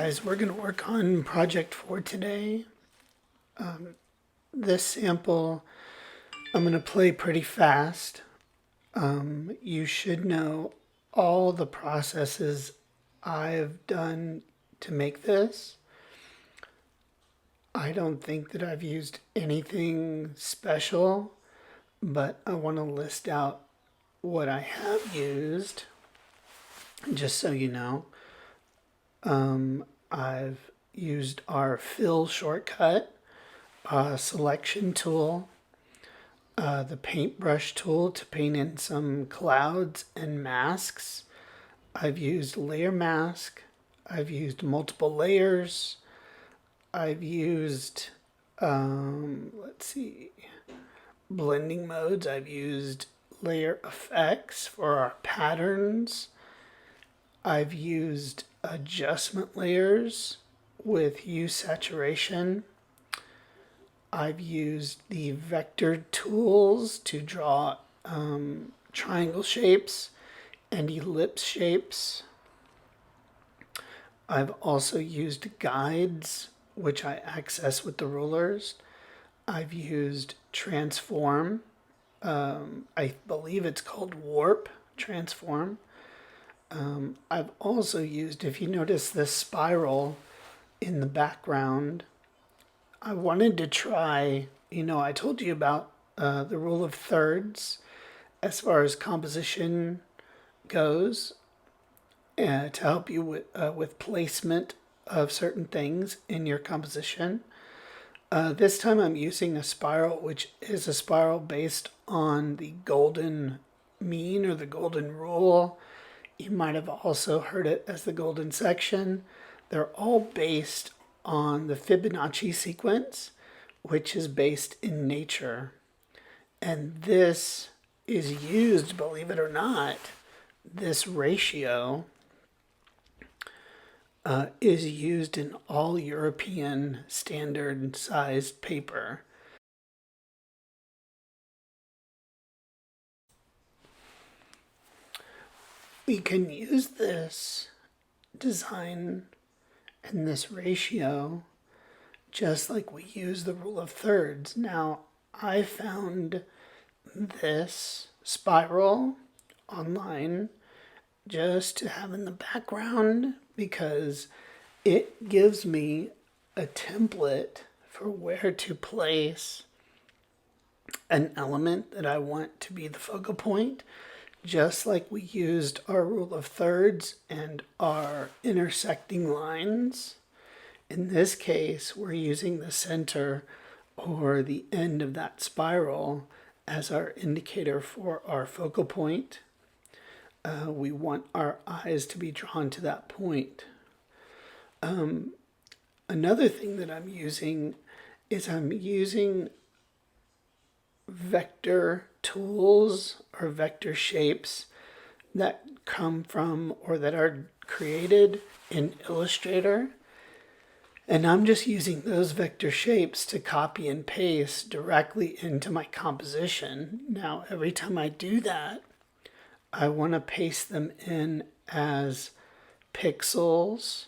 guys, we're going to work on project 4 today. This sample I'm going to play pretty fast. You should know all the processes I've done to make this. I don't think that I've used anything special, but I want to list out what I have used, just so you know. I've used our fill shortcut, selection tool, the paintbrush tool to paint in some clouds and masks. I've used layer mask. I've used multiple layers. I've used, blending modes. I've used layer effects for our patterns. I've used adjustment layers with hue saturation. I've used the vector tools to draw triangle shapes and ellipse shapes. I've also used guides, which I access with the rulers. I've used transform. I believe it's called warp transform. I've also used, if you notice this spiral in the background, I wanted to try, I told you about the rule of thirds as far as composition goes, to help you with placement of certain things in your composition. This time I'm using a spiral, which is a spiral based on the golden mean or the golden rule. You might have also heard it as the golden section. They're all based on the Fibonacci sequence, which is based in nature. And this is used, believe it or not, this ratio is used in all European standard sized paper. We can use this design and this ratio just like we use the rule of thirds. Now, I found this spiral online just to have in the background because it gives me a template for where to place an element that I want to be the focal point, just like we used our rule of thirds and our intersecting lines. In this case, we're using the center or the end of that spiral as our indicator for our focal point. We want our eyes to be drawn to that point. Another thing that I'm using is I'm using vector tools or vector shapes that come from or that are created in Illustrator. And I'm just using those vector shapes to copy and paste directly into my composition. Now, every time I do that, I want to paste them in as pixels.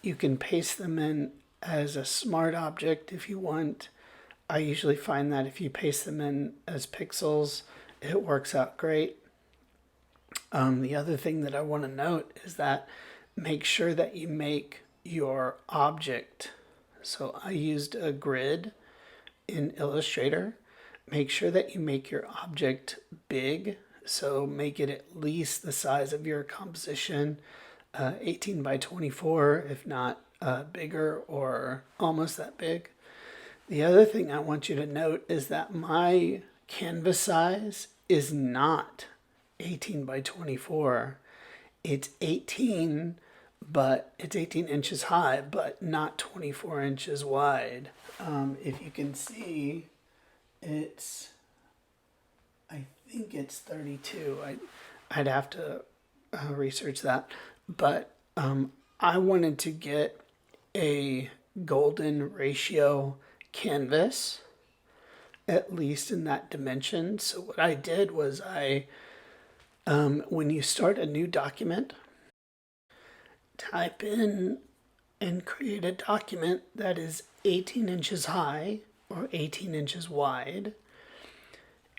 You can paste them in as a smart object if you want. I usually find that if you paste them in as pixels, it works out great. The other thing that I want to note is that make sure that you make your object. So I used a grid in Illustrator. Make sure that you make your object big. So make it at least the size of your composition, 18 by 24, if not bigger or almost that big. The other thing I want you to note is that my canvas size is not 18 by 24. It's 18, but it's 18 inches high, but not 24 inches wide. If you can see, I think it's 32. I'd have to research that. But I wanted to get a golden ratio canvas, at least in that dimension. So what I did was when you start a new document, type in and create a document that is 18 inches high or 18 inches wide.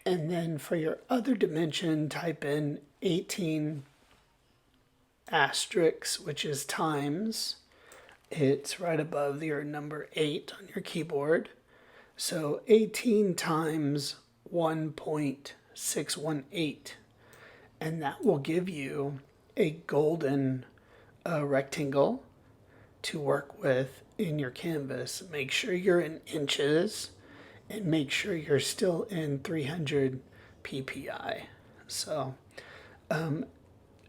And then for your other dimension, type in 18 asterisk, which is times. It's right above your number 8 on your keyboard. So 18 times 1.618. And that will give you a golden rectangle to work with in your canvas. Make sure you're in inches and make sure you're still in 300 ppi. So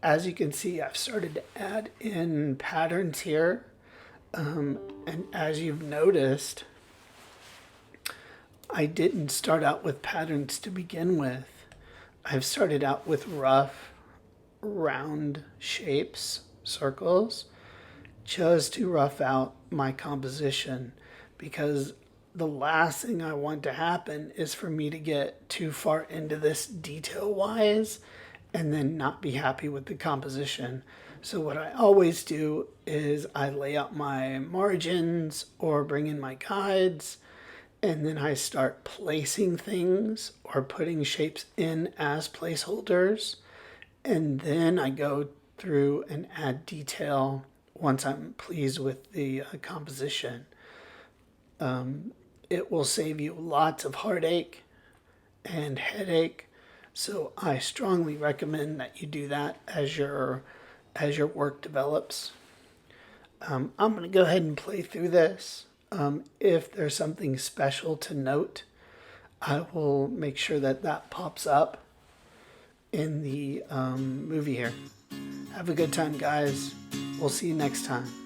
as you can see, I've started to add in patterns here. And as you've noticed, I didn't start out with patterns to begin with. I've started out with rough, round shapes, circles, just to rough out my composition, because the last thing I want to happen is for me to get too far into this detail-wise and then not be happy with the composition. So what I always do is I lay out my margins or bring in my guides, and then I start placing things or putting shapes in as placeholders. And then I go through and add detail once I'm pleased with the composition. It will save you lots of heartache and headache. So I strongly recommend that you do that as your work develops. I'm going to go ahead and play through this. If there's something special to note, I will make sure that that pops up in the movie here. Have a good time, guys. We'll see you next time.